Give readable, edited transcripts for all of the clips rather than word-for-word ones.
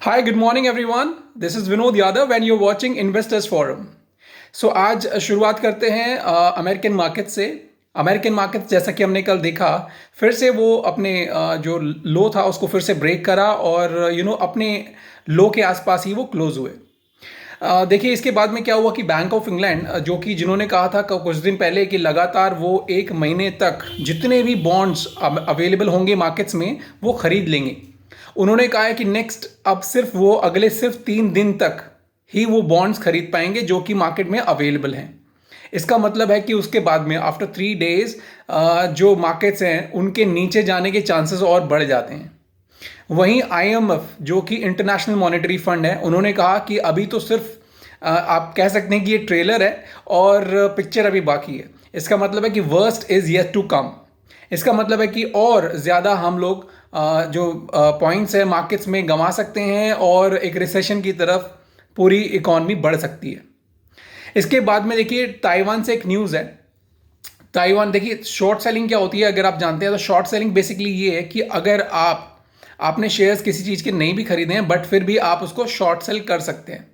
Hi, good morning everyone. This is Vinod Yadav and you're watching Investors Forum. सो आज शुरुआत करते हैं American market से। अमेरिकन मार्केट जैसा कि हमने कल देखा, फिर से वो अपने जो लो था उसको फिर से ब्रेक करा और अपने लो के आसपास ही वो क्लोज हुए। देखिए इसके बाद में क्या हुआ कि बैंक ऑफ इंग्लैंड जो कि जिन्होंने कहा था कुछ दिन पहले कि लगातार वो एक महीने तक जितने भी बॉन्ड्स अवेलेबल होंगे मार्केट्स में वो खरीद लेंगे। उन्होंने कहा है कि नेक्स्ट अब सिर्फ वो अगले सिर्फ 3 दिन तक ही वो बॉन्ड्स खरीद पाएंगे जो कि मार्केट में अवेलेबल हैं। इसका मतलब है कि उसके बाद में आफ्टर 3 डेज जो मार्केट्स हैं उनके नीचे जाने के चांसेस और बढ़ जाते हैं। वहीं आईएमएफ जो कि इंटरनेशनल मॉनेटरी फंड है, उन्होंने कहा कि अभी तो सिर्फ आप कह सकते हैं कि ये ट्रेलर है और पिक्चर अभी बाकी है। इसका मतलब है कि worst is yet to come. इसका मतलब है कि और ज़्यादा हम लोग जो पॉइंट्स है मार्केट्स में गंवा सकते हैं और एक रिसेशन की तरफ पूरी इकॉनमी बढ़ सकती है। इसके बाद में देखिए ताइवान से एक न्यूज़ है। ताइवान देखिए शॉर्ट सेलिंग क्या होती है अगर आप जानते हैं तो शॉर्ट सेलिंग बेसिकली ये है कि अगर आपने शेयर्स किसी चीज़ के नहीं भी खरीदे हैं बट फिर भी आप उसको शॉर्ट सेल कर सकते हैं।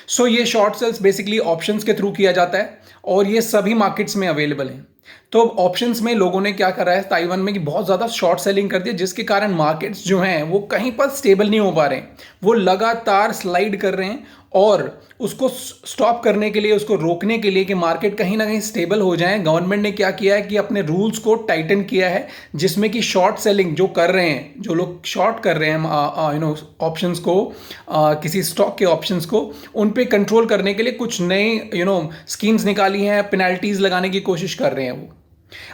सो ये शॉर्ट सेल्स बेसिकली ऑप्शंस के थ्रू किया जाता है और ये सभी मार्केट्स में अवेलेबल हैं। तो ऑप्शंस में लोगों ने क्या करा है ताइवान में कि बहुत ज़्यादा शॉर्ट सेलिंग कर दिया, जिसके कारण मार्केट्स जो हैं वो कहीं पर स्टेबल नहीं हो पा रहे हैं। वो लगातार स्लाइड कर रहे हैं और उसको स्टॉप करने के लिए, उसको रोकने के लिए कि मार्केट कहीं ना कहीं स्टेबल हो जाए, गवर्नमेंट ने क्या किया है कि अपने रूल्स को टाइटन किया है, जिसमें कि शॉर्ट सेलिंग जो कर रहे हैं, जो लोग शॉर्ट कर रहे हैं ऑप्शंस को, किसी स्टॉक के ऑप्शंस को, उन पे कंट्रोल करने के लिए कुछ नए स्कीम्स निकाली हैं, पेनल्टीज लगाने की कोशिश कर रहे हैं। वो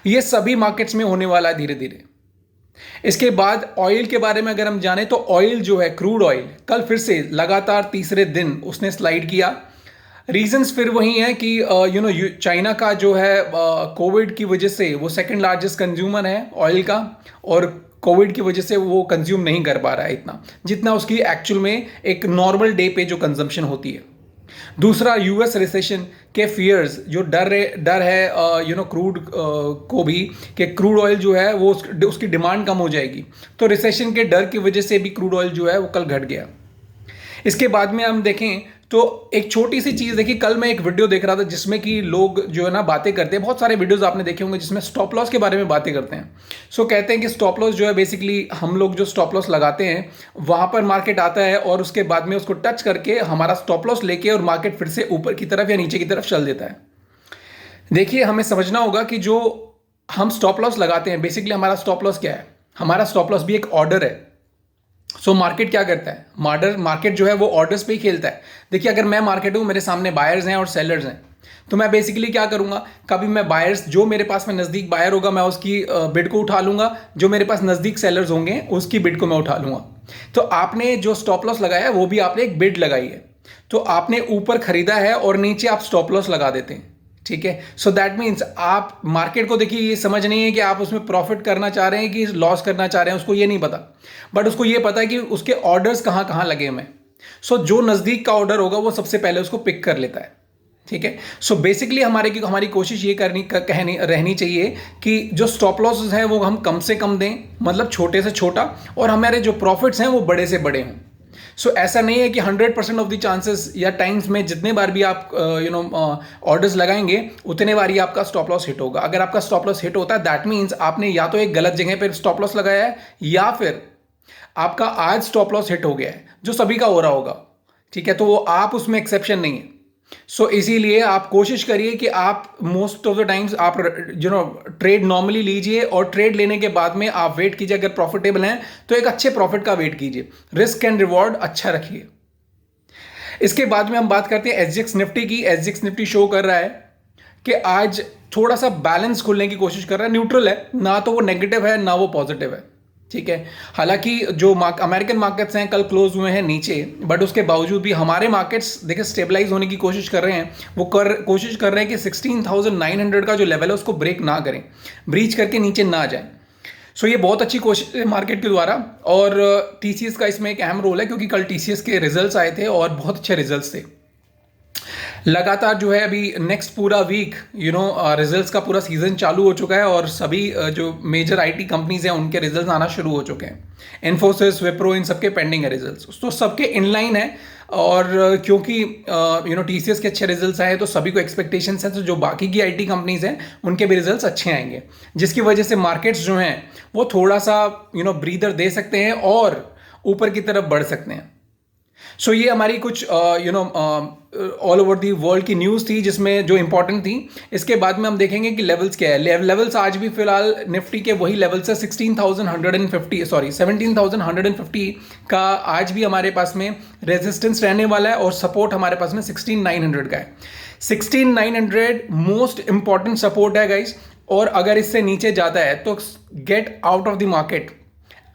ये सभी मार्केट्स में होने वाला है धीरे धीरे। इसके बाद ऑयल के बारे में अगर हम जाने तो ऑयल जो है, क्रूड ऑयल, कल फिर से लगातार तीसरे दिन उसने स्लाइड किया। रीजंस फिर वही है कि चाइना का जो है कोविड की वजह से वो सेकंड लार्जेस्ट कंज्यूमर है ऑयल का, और कोविड की वजह से वो कंज्यूम नहीं कर पा रहा है इतना जितना उसकी एक्चुअल में एक नॉर्मल डे पे जो कंजम्पशन होती है। दूसरा यूएस रिसेशन के फियर्स, जो डर है क्रूड को भी, कि क्रूड ऑयल जो है वो उसकी डिमांड कम हो जाएगी। तो रिसेशन के डर की वजह से भी क्रूड ऑयल जो है वो कल घट गया। इसके बाद में हम देखें तो एक छोटी सी चीज़ देखिए, कल मैं एक वीडियो देख रहा था जिसमें कि लोग जो है ना बातें करते हैं, बहुत सारे वीडियोस आपने देखे होंगे जिसमें स्टॉप लॉस के बारे में बातें करते हैं। सो कहते हैं कि स्टॉप लॉस जो है बेसिकली हम लोग जो स्टॉप लॉस लगाते हैं वहां पर मार्केट आता है और उसके बाद में उसको टच करके हमारा स्टॉप लॉस लेके और मार्केट फिर से ऊपर की तरफ या नीचे की तरफ चल देता है। देखिए हमें समझना होगा कि जो हम स्टॉप लॉस लगाते हैं बेसिकली हमारा स्टॉप लॉस क्या है। हमारा स्टॉप लॉस भी एक ऑर्डर है। सो मार्केट क्या करता है, मार्केट जो है वो ऑर्डर्स पे ही खेलता है। देखिए अगर मैं मार्केट हूँ, मेरे सामने बायर्स हैं और सेलर्स हैं, तो मैं बेसिकली क्या करूंगा, कभी मैं बायर्स, जो मेरे पास में नज़दीक बायर होगा मैं उसकी बिड को उठा लूंगा, जो मेरे पास नज़दीक सेलर्स होंगे उसकी बिड को मैं उठा लूंगा। तो आपने जो स्टॉप लॉस लगाया है वो भी आपने एक बिड लगाई है, तो आपने ऊपर खरीदा है और नीचे आप स्टॉप लॉस लगा देते हैं। ठीक है, सो दैट मीन्स आप मार्केट को देखिए, ये समझ नहीं है कि आप उसमें प्रॉफिट करना चाह रहे हैं कि लॉस करना चाह रहे हैं, उसको ये नहीं पता। बट उसको ये पता है कि उसके ऑर्डर्स कहाँ कहाँ लगे हुए हैं। सो जो नज़दीक का ऑर्डर होगा वो सबसे पहले उसको पिक कर लेता है। ठीक है, सो बेसिकली हमारी कोशिश ये कहनी रहनी चाहिए कि जो स्टॉप लॉसेस हैं वो हम कम से कम दें, मतलब छोटे से छोटा, और हमारे जो प्रॉफिट्स हैं वो बड़े से बड़े हों। सो ऐसा नहीं है कि 100% ऑफ द चांसेस या टाइम्स में जितने बार भी आप ऑर्डर्स लगाएंगे उतने बार ही आपका स्टॉप लॉस हिट होगा। अगर आपका स्टॉप लॉस हिट होता है दैट मीन्स आपने या तो एक गलत जगह पर स्टॉप लॉस लगाया है या फिर आपका आज स्टॉप लॉस हिट हो गया है, जो सभी का हो रहा होगा। ठीक है, तो वो आप उसमें एक्सेप्शन नहीं है। सो इसीलिए आप कोशिश करिए कि आप मोस्ट ऑफ द टाइम्स आप ट्रेड नॉर्मली लीजिए, और ट्रेड लेने के बाद में आप वेट कीजिए, अगर प्रॉफिटेबल हैं तो एक अच्छे प्रॉफिट का वेट कीजिए, रिस्क एंड रिवॉर्ड अच्छा रखिए। इसके बाद में हम बात करते हैं एसजीएक्स निफ्टी की। एसजीएक्स निफ्टी शो कर रहा है कि आज थोड़ा सा बैलेंस खुलने की कोशिश कर रहा है, न्यूट्रल है, ना तो वो नेगेटिव है ना वो पॉजिटिव है। ठीक है, हालांकि जो अमेरिकन मार्केट्स हैं कल क्लोज हुए हैं नीचे, बट उसके बावजूद भी हमारे मार्केट्स देखिए स्टेबलाइज होने की कोशिश कर रहे हैं। वो कोशिश कर रहे हैं कि 16,900 का जो लेवल है उसको ब्रेक ना करें, ब्रीच करके नीचे ना जाएं। सो ये बहुत अच्छी कोशिश है मार्केट के द्वारा, और टीसीएस का इसमें एक अहम रोल है क्योंकि कल टीसीएस के रिजल्ट्स आए थे और बहुत अच्छे रिजल्ट्स थे। लगातार जो है अभी नेक्स्ट पूरा वीक रिजल्ट्स का पूरा सीजन चालू हो चुका है और सभी जो मेजर आईटी कंपनीज हैं उनके रिजल्ट्स आना शुरू हो चुके हैं। इन्फोसिस, विप्रो, इन सबके पेंडिंग है रिजल्ट्स, तो सबके इनलाइन है। और क्योंकि टीसीएस के अच्छे रिजल्ट्स आए तो सभी को एक्सपेक्टेशंस हैं, तो जो बाकी की आईटी कंपनीज हैं उनके भी रिजल्ट्स अच्छे आएंगे, जिसकी वजह से मार्केट्स जो हैं वो थोड़ा सा ब्रीदर दे सकते हैं और ऊपर की तरफ बढ़ सकते हैं। सो ये हमारी कुछ ऑल ओवर दी वर्ल्ड की न्यूज़ थी जिसमें जो इंपॉर्टेंट थी। इसके बाद में हम देखेंगे कि लेवल्स क्या है। लेवल्स आज भी फिलहाल निफ्टी के वही लेवल्स है 17,150 का आज भी हमारे पास में रेजिस्टेंस रहने वाला है और सपोर्ट हमारे पास में 16,900 का है। 16,900 मोस्ट इंपॉर्टेंट सपोर्ट है गाइस, और अगर इससे नीचे जाता है तो get out of the market.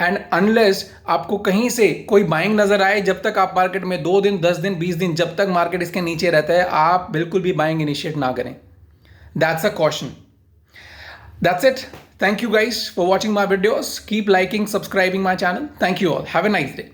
And unless आपको कहीं से कोई बाइंग नजर आए, जब तक आप मार्केट में 2 दिन, 10 दिन, 20 दिन, जब तक मार्केट इसके नीचे रहता है, आप बिल्कुल भी बाइंग इनिशिएट ना करें। That's a caution. That's it. Thank you guys for watching my videos. Keep liking, subscribing my channel. Thank you all. Have a nice day.